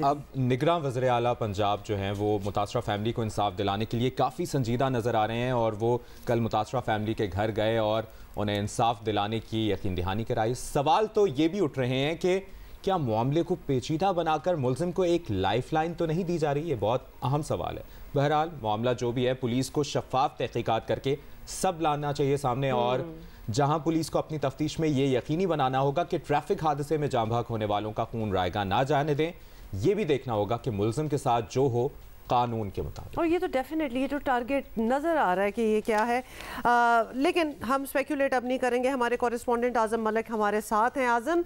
अब निगरान वज़ीर आला पंजाब जो हैं वो मुतासरा फैमिली को इंसाफ दिलाने के लिए काफ़ी संजीदा नज़र आ रहे हैं और वो कल मुतासरा फैमिली के घर गए और उन्हें इंसाफ दिलाने की यकीन दहानी कराई। सवाल तो ये भी उठ रहे हैं कि क्या मामले को पेचीदा बनाकर मुलजिम को एक लाइफ लाइन तो नहीं दी जा रही? ये बहुत अहम सवाल है। बहरहाल मामला जो भी है, पुलिस को शफाफ तहकीकात करके सब लाना चाहिए सामने और जहां पुलिस को अपनी तफ्तीश में ये यकीनी बनाना होगा कि ट्रैफिक हादसे में जाँ बहक होने वालों का खून रायगा ना जाने दें। ये भी देखना होगा कि मुलजिम के साथ जो हो कानून के मुताबिक। और ये तो डेफिनेटली ये जो टारगेट नज़र आ रहा है कि ये क्या है, लेकिन हम स्पेकुलेट अब नहीं करेंगे। हमारे कॉरेस्पॉन्डेंट आज़म मलिक हमारे साथ हैं। आज़म,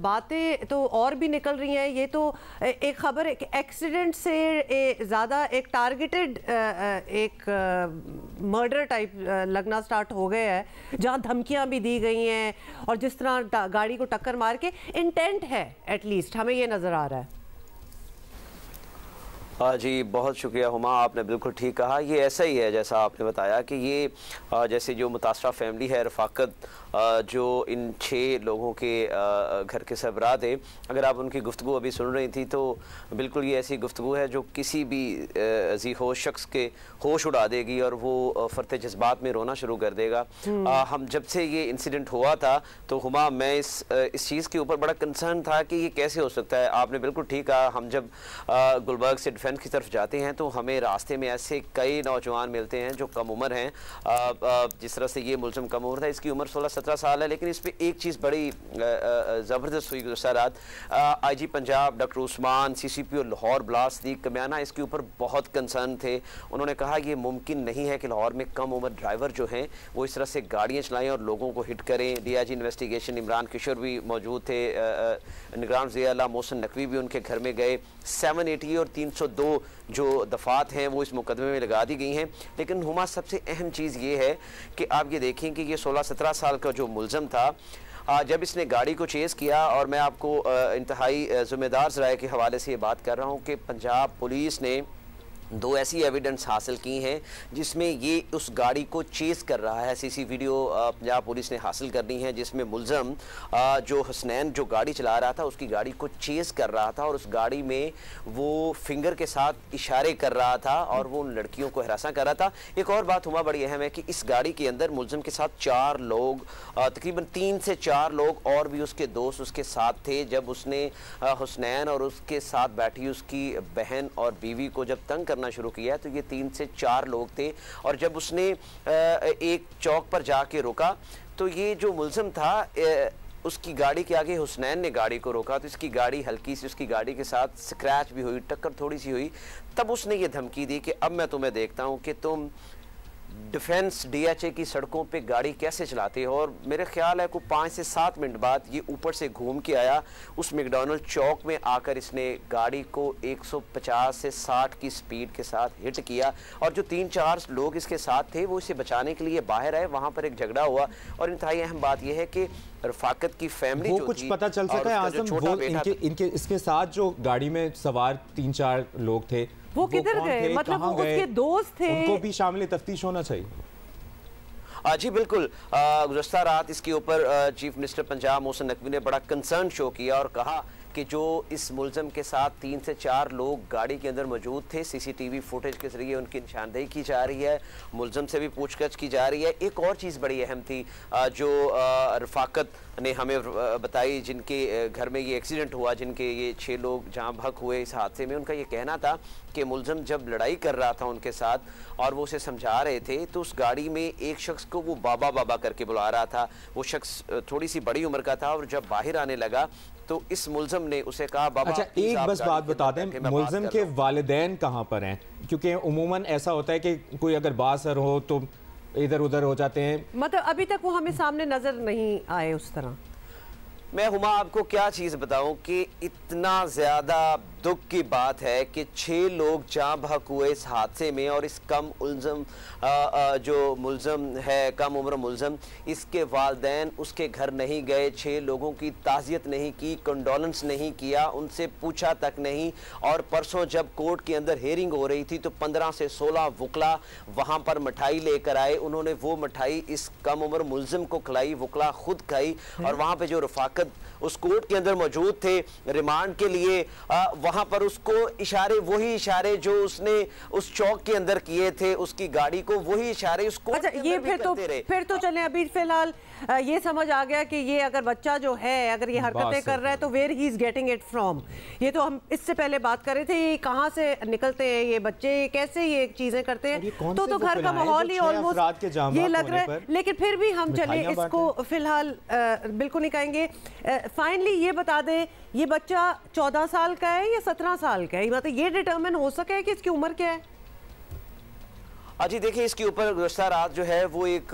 बातें तो और भी निकल रही हैं। ये तो एक खबर एक एक्सीडेंट से ज़्यादा एक टारगेटेड एक मर्डर टाइप लगना स्टार्ट हो गया है, जहाँ धमकियाँ भी दी गई हैं और जिस तरह गाड़ी को टक्कर मार के इंटेंट है, एटलीस्ट हमें ये नज़र आ रहा है। हाँ जी, बहुत शुक्रिया हुमा, आपने बिल्कुल ठीक कहा। ये ऐसा ही है जैसा आपने बताया कि ये जैसे जो मुतासरा फैमिली है, रफ़ाकत जो इन 6 लोगों के घर के सरबराह थे, अगर आप उनकी गुफ्तगू अभी सुन रही थी तो बिल्कुल ये ऐसी गुफ्तगू है जो किसी भी जी होश शख्स के होश उड़ा देगी और वो फरते जज्बात में रोना शुरू कर देगा। हम जब से ये इंसिडेंट हुआ था तो हुमा, मैं इस चीज़ के ऊपर बड़ा कंसर्न था कि ये कैसे हो सकता है। आपने बिल्कुल ठीक कहा। हम जब गुलबर्ग से डिफेंस की तरफ जाते हैं तो हमें रास्ते में ऐसे कई नौजवान मिलते हैं जो कम उम्र हैं। जिस तरह से ये मुलज़िम कम उम्र था, इसकी उम्र 16-17 साल है, लेकिन इस पर एक चीज़ बड़ी ज़बरदस्त हुई गुज़श्ता रात। IG Punjab doctor Usman, CCPO Lahore Bilas Sadiq Kamiana इसके ऊपर बहुत कंसर्न थे। उन्होंने कहा ये मुमकिन नहीं है कि लाहौर में कम उम्र ड्राइवर जो हैं वो इस तरह से गाड़ियाँ चलाएँ और लोगों को हिट करें। DIG इन्वेस्टिगेशन इमरान किशोर भी मौजूद थे, निगरान वज़ीर आला मोहसिन नकवी भी उनके घर में गए। 780 और 302 जो दफ़ात हैं वो इस मुकदमे में लगा दी गई हैं। लेकिन हुमा, सबसे अहम चीज़ ये है कि आप ये देखें कि ये 16-17 साल का जो मुलज़म था, जब इसने गाड़ी को चेज़ किया, और मैं आपको इंतहाई ज़िम्मेदार ज़राए के हवाले से ये बात कर रहा हूँ कि पंजाब पुलिस ने 2 ऐसी एविडेंस हासिल की हैं जिसमें ये उस गाड़ी को चेज़ कर रहा है। CC वीडियो पंजाब पुलिस ने हासिल करनी है जिसमें मुलज़म जो हसनैन जो गाड़ी चला रहा था उसकी गाड़ी को चेज़ कर रहा था और उस गाड़ी में वो फिंगर के साथ इशारे कर रहा था और वो उन लड़कियों को हरासा कर रहा था। एक और बात हुआ बड़ी अहम है कि इस गाड़ी के अंदर मुलज़म के साथ 4 लोग, तकरीबन 3 से 4 लोग और भी उसके दोस्त उसके साथ थे। जब उसने हसनैन और उसके साथ बैठी उसकी बहन और बीवी को जब तंग करना शुरू किया तो ये 3 से 4 लोग थे। और जब उसने एक चौक पर जाके रुका तो ये जो मुलज़िम था उसकी गाड़ी के आगे हुसनैन ने गाड़ी को रोका तो इसकी गाड़ी हल्की सी उसकी गाड़ी के साथ स्क्रैच भी हुई, टक्कर थोड़ी सी हुई। तब उसने ये धमकी दी कि अब मैं तुम्हें देखता हूँ कि तुम डिफेंस DHA की सड़कों पे गाड़ी कैसे चलाते हो। और मेरे ख्याल है को 5 से 7 मिनट बाद ये ऊपर से घूम के आया, उस मैकडॉनल्ड चौक में आकर इसने गाड़ी को 150 से 60 की स्पीड के साथ हिट किया। और जो 3-4 लोग इसके साथ थे वो इसे बचाने के लिए बाहर आए, वहाँ पर एक झगड़ा हुआ। और इंतहाई अहम बात यह है कि रफ़ाकत की फैमिली वो जो कुछ थी, पता चल सका है आज़म, वो इनके इसके साथ जो गाड़ी में सवार 3-4 लोग थे वो किधर गए? मतलब वो उसके दोस्त थे, उनको भी शामिल तफ्तीश होना चाहिए। जी बिल्कुल। गुज़श्ता रात इसके ऊपर चीफ मिनिस्टर पंजाब मोहसिन नकवी ने बड़ा कंसर्न शो किया और कहा कि जो इस मुलज़म के साथ 3 से 4 लोग गाड़ी के अंदर मौजूद थे, CCTV फुटेज के ज़रिए उनकी निशानदेही की जा रही है, मुलज़म से भी पूछताछ की जा रही है। एक और चीज़ बड़ी अहम थी जो रफ़ाकत ने हमें बताई, जिनके घर में ये एक्सीडेंट हुआ, जिनके ये 6 लोग जाँ बहक हुए इस हादसे में, उनका ये कहना था कि मुलज़म जब लड़ाई कर रहा था उनके साथ और वो उसे समझा रहे थे तो उस गाड़ी में एक शख्स को वो बाबा बाबा करके बुला रहा था। वो शख्स थोड़ी सी बड़ी उम्र का था और जब बाहर आने लगा तो इस मुलज़म ने उसे कहा बाबा। अच्छा, एक बस बात बता दें, मुलज़म के वालिदैन कहाँ पर हैं? क्योंकि उमूमन ऐसा होता है कि कोई अगर बासर हो तो इधर उधर हो जाते हैं। मतलब अभी तक वो हमें सामने नजर नहीं आए उस तरह। मैं हुमा आपको क्या चीज़ बताऊं कि इतना ज़्यादा दुख की बात है कि 6 लोग जाँ बहक हुए इस हादसे में और इस कम उल्ज़म जो मुलज़म है, कम उम्र मुलज़म, इसके वालिदैन उसके घर नहीं गए, 6 लोगों की ताज़ियत नहीं की, कंडोलेंस नहीं किया, उनसे पूछा तक नहीं। और परसों जब कोर्ट के अंदर हेयरिंग हो रही थी तो 15 से 16 वकला वहाँ पर मिठाई लेकर आए। उन्होंने वो मिठाई इस कम उम्र मुलज़म को खिलाई, वकला खुद खाई। और वहाँ पर जो रफ़ाकत उस कोर्ट के अंदर मौजूद थे रिमांड के लिए, वहां पर उसको इशारे, वही इशारे जो उसने उस चौक के अंदर किए थे उसकी गाड़ी को, वही इशारे उसको। अच्छा, ये फिर तो चले, अभी फिलहाल ये समझ आ गया कि ये अगर बच्चा जो है अगर ये हरकतें कर रहा है तो where he is getting it from. ये तो हम इससे पहले बात कर रहे थे, ये कहाँ से निकलते हैं ये बच्चे, कैसे ये चीजें करते हैं, तो घर का माहौल ही ऑलमोस्ट ये लग रहा है। लेकिन फिर भी हम चले इसको फिलहाल बिल्कुल नहीं कहेंगे। फाइनली ये बता दें, ये बच्चा 14 साल का है या 17 साल का है, मतलब ये डिटर्मिन हो सके कि इसकी उम्र क्या है? जी देखिए, इसके ऊपर गुज़श्ता रात जो है वो एक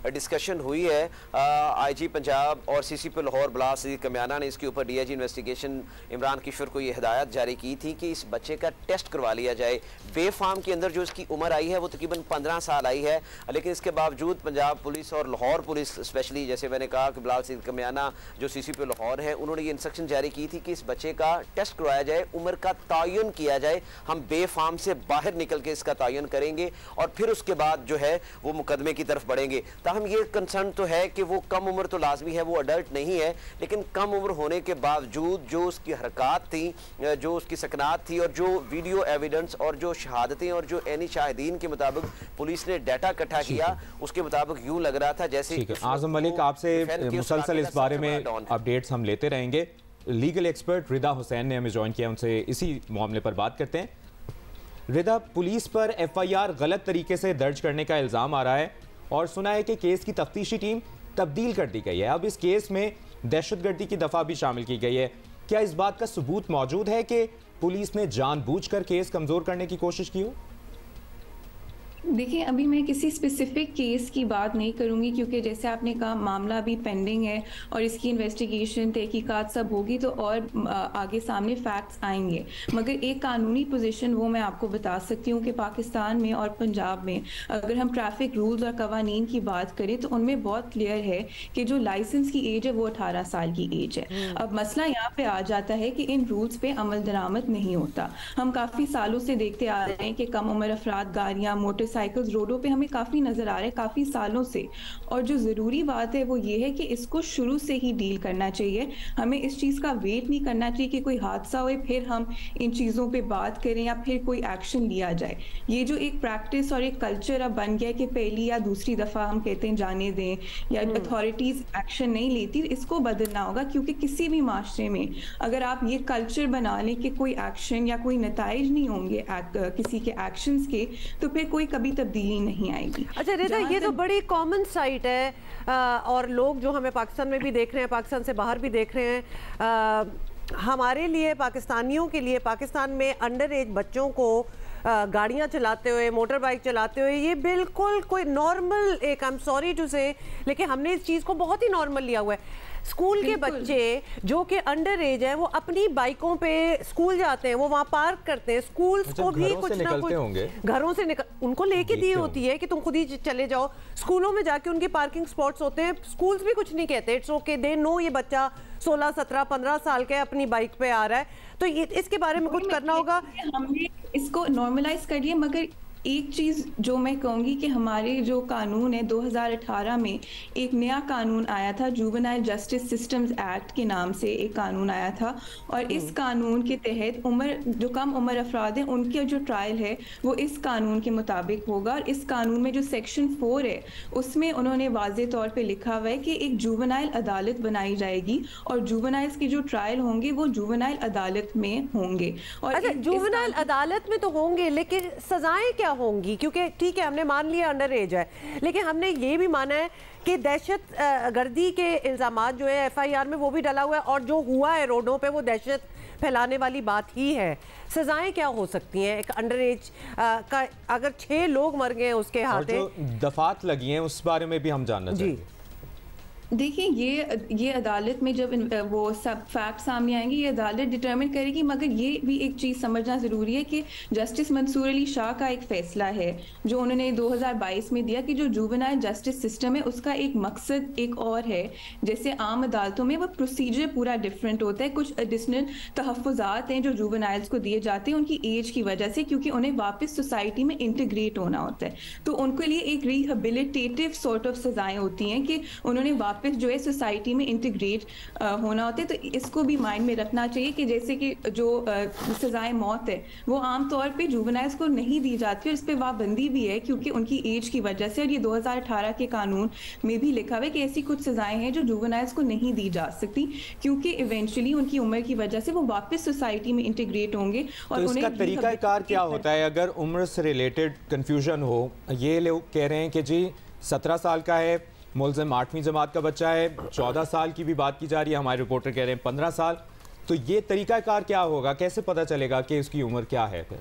डिस्कशन हुई है। आईजी पंजाब और सीसीपी लाहौर बिलाल सदीक कमियाना ने इसके ऊपर डीआईजी इन्वेस्टिगेशन इमरान किशोर को ये हिदायत जारी की थी कि इस बच्चे का टेस्ट करवा लिया जाए। बे फार्म के अंदर जो इसकी उम्र आई है वो तकरीबन 15 साल आई है, लेकिन इसके बावजूद पंजाब पुलिस और लाहौर पुलिस स्पेशली, जैसे मैंने कहा कि बिलाल सदीक कमियाना जो सीसीपी लाहौर है, उन्होंने ये इंस्ट्रक्शन जारी की थी कि इस बच्चे का टेस्ट करवाया जाए, उम्र का तयन किया जाए। हम बे फार्म से बाहर निकल के इसका तयन करेंगे और फिर उसके बाद जो है वो मुकदमे की तरफ बढ़ेंगे। ताहम ये कंसर्न तो है कि वो कम उम्र तो लाजमी है, वो अडल्ट नहीं है, लेकिन कम उम्र होने के बावजूद जो उसकी हरकत थी, जो उसकी सकनात थी और जो वीडियो एविडेंस और जो शहादतें और जो एनी शाहिदीन के मुताबिक पुलिस ने डाटा इकट्ठा किया, उसके मुताबिक यूं लग रहा था जैसे। आजम मलिक, आपसे मुसलसल इस बारे में अपडेट्स हम लेते रहेंगे। लीगल एक्सपर्ट रिदा हुसैन ने हमें ज्वाइन किया, उनसे इसी मामले पर बात करते हैं। रिदा, पुलिस पर एफआईआर गलत तरीके से दर्ज करने का इल्ज़ाम आ रहा है और सुना है कि केस की तफ्तीशी टीम तब्दील कर दी गई है। अब इस केस में दहशतगर्दी की दफ़ा भी शामिल की गई है। क्या इस बात का सबूत मौजूद है कि पुलिस ने जानबूझकर केस कमज़ोर करने की कोशिश की हो? देखिए, अभी मैं किसी स्पेसिफिक केस की बात नहीं करूंगी क्योंकि जैसे आपने कहा मामला अभी पेंडिंग है और इसकी इन्वेस्टिगेशन तहकीकात सब होगी तो और आगे सामने फैक्ट्स आएंगे। मगर एक कानूनी पोजीशन वो मैं आपको बता सकती हूँ कि पाकिस्तान में और पंजाब में अगर हम ट्रैफिक रूल्स और कवानीन की बात करें तो उनमें बहुत क्लियर है कि जो लाइसेंस की एज है वो 18 साल की एज है। अब मसला यहाँ पे आ जाता है कि इन रूल्स पे अमल दरामद नहीं होता। हम काफ़ी सालों से देखते आ रहे हैं कि कम उम्र अफराद गाड़ियाँ, मोटरसाइकिल्स रोडों पे हमें काफ़ी नज़र आ रहे हैं काफ़ी सालों से। और जो ज़रूरी बात है वो ये है कि इसको शुरू से ही डील करना चाहिए। हमें इस चीज़ का वेट नहीं करना चाहिए कि कोई हादसा हो फिर हम इन चीज़ों पे बात करें या फिर कोई एक्शन लिया जाए। ये जो एक प्रैक्टिस और एक कल्चर अब बन गया है कि पहली या दूसरी दफ़ा हम कहते हैं जाने दें या अथॉरिटीज़ एक्शन नहीं लेती, इसको बदलना होगा। क्योंकि किसी भी माशरे में अगर आप ये कल्चर बना लें कि कोई एक्शन या कोई नताइज नहीं होंगे किसी के एक्शंस के, तो फिर कोई कभी तब्दीली नहीं आएगी। अच्छा रिदा, ये तो बड़ी कॉमन साइट है और लोग जो हमें पाकिस्तान में भी देख रहे हैं, पाकिस्तान से बाहर भी देख रहे हैं, हमारे लिए, पाकिस्तानियों के लिए, पाकिस्तान में अंडर एज बच्चों को गाड़ियाँ चलाते हुए, मोटर बाइक चलाते हुए, ये बिल्कुल कोई नॉर्मल, एक आई एम सॉरी टू से, लेकिन हमने इस चीज़ को बहुत ही नॉर्मल लिया हुआ है। स्कूल के बच्चे जो कि अंडर एज है वो अपनी बाइकों पे स्कूल जाते हैं, वो वहाँ पार्क करते हैं। स्कूल्स को भी कुछ ना कुछ घरों से उनको लेके दी होती है कि तुम खुद ही चले जाओ। स्कूलों में जाके उनके पार्किंग स्पॉट्स होते हैं, स्कूल्स भी कुछ नहीं कहते, इट्स ओके, दे नो ये बच्चा 16, 17, 15 साल के अपनी बाइक पे आ रहा है, तो ये इसके बारे में कुछ करना होगा। हमने इसको नॉर्मलाइज कर दिया। मगर एक चीज़ जो मैं कहूँगी कि हमारे जो कानून है 2018 में एक नया कानून आया था, जुवेनाइल जस्टिस सिस्टम्स एक्ट के नाम से एक कानून आया था। और इस कानून के तहत जो कम उम्र अफराद हैं उनके जो ट्रायल है वो इस कानून के मुताबिक होगा। और इस कानून में जो सेक्शन 4 है उसमें उन्होंने वाज़े तौर पर लिखा हुआ है कि एक जुवेनाइल अदालत बनाई जाएगी और जुवेनाइल्स के जो ट्रायल होंगे वो जुवेनाइल अदालत में होंगे। और अच्छा, जुवेनाइल अदालत में तो होंगे, लेकिन सजाएं क्या होंगी? क्योंकि ठीक है, हमने मान लिया अंडर एज है, लेकिन हमने ये भी माना है कि दहशत गर्दी के इल्जामात जो है एफआईआर में वो भी डला हुआ है और जो हुआ है रोडों पे वो दहशत फैलाने वाली बात ही है। सजाएं क्या हो सकती हैं एक अंडर एज का? अगर 6 लोग मर गए उसके हाथ, जो दफात लगी हैं उस बारे में भी हम जानना चाहिए। देखिए, ये अदालत में जब वो सब फैक्ट सामने आएंगे ये अदालत डिटर्मिन करेगी। मगर ये भी एक चीज़ समझना ज़रूरी है कि जस्टिस मंसूर अली शाह का एक फ़ैसला है जो उन्होंने 2022 में दिया कि जो जुवेनाइल जस्टिस सिस्टम है उसका एक मकसद एक और है। जैसे आम अदालतों में वो प्रोसीजर पूरा डिफरेंट होता है, कुछ एडिशनल तहफ़्फ़ुज़ात हैं जो जुवेनाइल्स को दिए जाते हैं उनकी एज की वजह से, क्योंकि उन्हें वापस सोसाइटी में इंटीग्रेट होना होता है। तो उनके लिए एक रिहेबिलिटेटिव सॉर्ट ऑफ सज़ाएँ होती हैं कि उन्होंने वापस जो है सोसाइटी में इंटीग्रेट होना होता है। तो इसको भी माइंड में रखना चाहिए कि जैसे कि जो सजाए मौत है वो आमतौर पे जुवेनाइल्स को नहीं दी जाती है, और इस पर पाबंदी भी है क्योंकि उनकी एज की वजह से। और ये 2018 के कानून में भी लिखा हुआ है कि ऐसी कुछ सजाएं हैं जो जुवेनाइल्स को नहीं दी जा सकती, क्योंकि इवेंचुअली उनकी उम्र की वजह से वो वापस सोसाइटी में इंटीग्रेट होंगे। और तो इसका तरीकाकार क्या होता है अगर उम्र से रिलेटेड कंफ्यूजन हो? ये लोग कह रहे हैं कि जी 17 साल का है, मुलजिम 8वीं जमात का बच्चा है, 14 साल की भी बात की जा रही है, हमारे रिपोर्टर कह रहे हैं 15 साल। तो ये तरीकाकार क्या होगा, कैसे पता चलेगा कि इसकी उम्र क्या है? फिर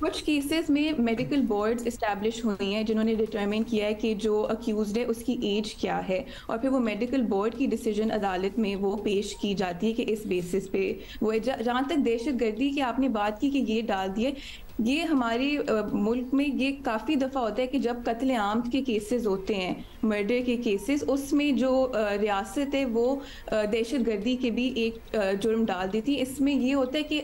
कुछ केसेस में मेडिकल बोर्ड्स इस्टेब्लिश हुई हैं जिन्होंने डिटरमिन किया है कि जो अक्यूज्ड है उसकी एज क्या है, और फिर वो मेडिकल बोर्ड की डिसीजन अदालत में वो पेश की जाती है कि इस बेसिस पे वो। जहाँ तक दहशतगर्दी की आपने बात की कि ये डाल दिए, ये हमारे मुल्क में ये काफ़ी दफ़ा होता है कि जब कत्ल आम के केसेस होते हैं, मर्डर के केसेस, उसमें जो रियासत है वो दहशतगर्दी के भी एक जुर्म डाल देती है। इसमें ये होता है कि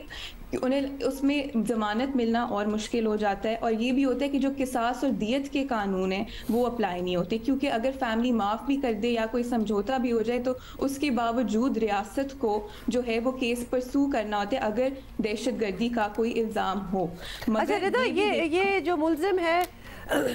उन्हें उसमें ज़मानत मिलना और मुश्किल हो जाता है, और ये भी होता है कि जो किसास और दियत के कानून हैं वो अप्लाई नहीं होते, क्योंकि अगर फैमिली माफ़ भी कर दे या कोई समझौता भी हो जाए तो उसके बावजूद रियासत को जो है वो केस परसू करना होता है अगर दहशतगर्दी का कोई इल्ज़ाम हो। अच्छा रिदा, ये जो मुलजिम है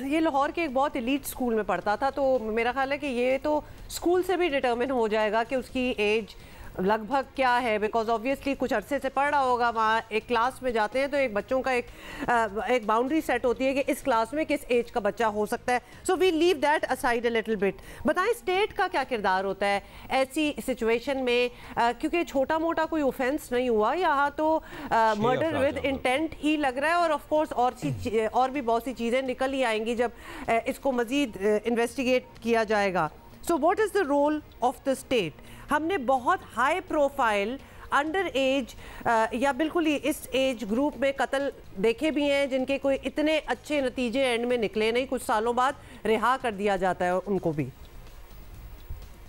ये लाहौर के एक बहुत एलीट स्कूल में पढ़ता था, तो मेरा ख्याल है कि ये तो स्कूल से भी डिटर्मिन हो जाएगा कि उसकी एज लगभग क्या है, बिकॉज ऑब्वियसली कुछ अरसे से पढ़ रहा होगा वहाँ। एक क्लास में जाते हैं तो एक बच्चों का एक बाउंड्री सेट होती है कि इस क्लास में किस एज का बच्चा हो सकता है। So we leave that aside a little bit. बताएं स्टेट का क्या किरदार होता है ऐसी सिचुएशन में, क्योंकि छोटा मोटा कोई ऑफेंस नहीं हुआ यहाँ, तो मर्डर विद इंटेंट ही लग रहा है। और ऑफ कोर्स और भी बहुत सी चीज़ें निकल ही आएंगी जब इसको मज़ीद इन्वेस्टिगेट किया जाएगा। So what is the role of the state? हमने बहुत हाई प्रोफाइल अंडर एज या बिल्कुल ही इस एज ग्रुप में कत्ल देखे भी हैं जिनके कोई इतने अच्छे नतीजे एंड में निकले नहीं, कुछ सालों बाद रिहा कर दिया जाता है उनको भी।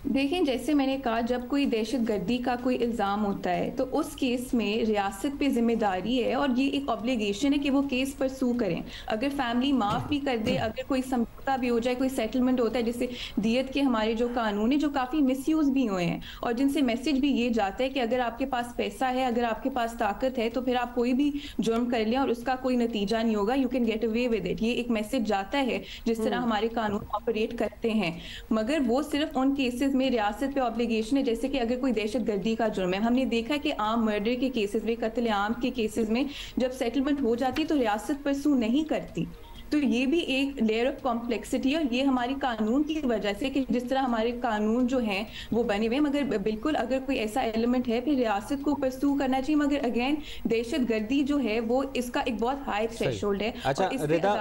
देखें, जैसे मैंने कहा, जब कोई दहशतगर्दी का कोई इल्ज़ाम होता है तो उस केस में रियासत पे जिम्मेदारी है और ये एक ऑब्लिगेशन है कि वो केस परसू करें। अगर फैमिली माफ़ भी कर दे, अगर कोई समझौता भी हो जाए, कोई सेटलमेंट होता है, जैसे दियत के हमारे जो कानून है जो काफ़ी मिसयूज़ भी हुए हैं और जिनसे मैसेज भी ये जाता है कि अगर आपके पास पैसा है, अगर आपके पास ताकत है तो फिर आप कोई भी जुर्म कर लें और उसका कोई नतीजा नहीं होगा, you can get away with it. ये एक मैसेज जाता है जिस तरह हमारे कानून ऑपरेट करते हैं। मगर वो सिर्फ उन केसेस में रियासत पे ऑब्लिगेशन है जैसे कि अगर कोई दहशतगर्दी का जुर्म है। हमने देखा कि आम मर्डर के केसेस में, कत्ल आम के केसेस में जब सेटलमेंट हो जाती है तो रियासत परसू नहीं करती। तो ये भी एक लेयर ऑफ कॉम्प्लेक्सिटी है और ये हमारी कानून की वजह से कि जिस तरह हमारे कानून जो हैं वो बने हुए हैं। मगर बिल्कुल अगर कोई ऐसा एलिमेंट है फिर रियासत को परसू करना चाहिए। मगर अगेन दहशतगर्दी जो है वो इसका एक बहुत हाई थ्रेशोल्ड है। अच्छा रिदा,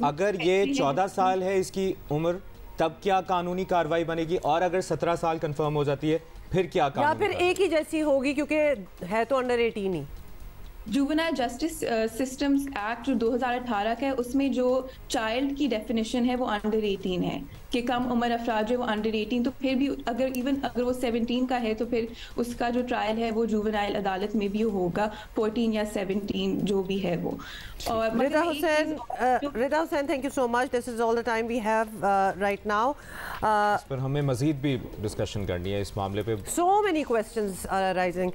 अगर ये 14 साल है इसकी उम्र, तब क्या कानूनी कार्रवाई बनेगी? और अगर 17 साल कंफर्म हो जाती है फिर क्या कानूनी? या फिर एक ही जैसी होगी क्योंकि है तो अंडर 18 ही। जुवेनाइल जस्टिस सिस्टम्स एक्ट जो 2018 का है उसमें जो चाइल्ड की डेफिनेशन है वो अंडर 18 है कि कम उम्र अफराद जो है वो अंडर 18। तो फिर भी अगर वो 17 का है तो फिर उसका जो ट्रायल है वो जुवेनाइल अदालत में भी होगा, 14 या 17 जो भी है वो। और Rida Hussain, thank you so much. This is all the time we have right now. इस पर हमें मजीद भी डिस्कशन करनी है इस मामले पे। So many questions are arising.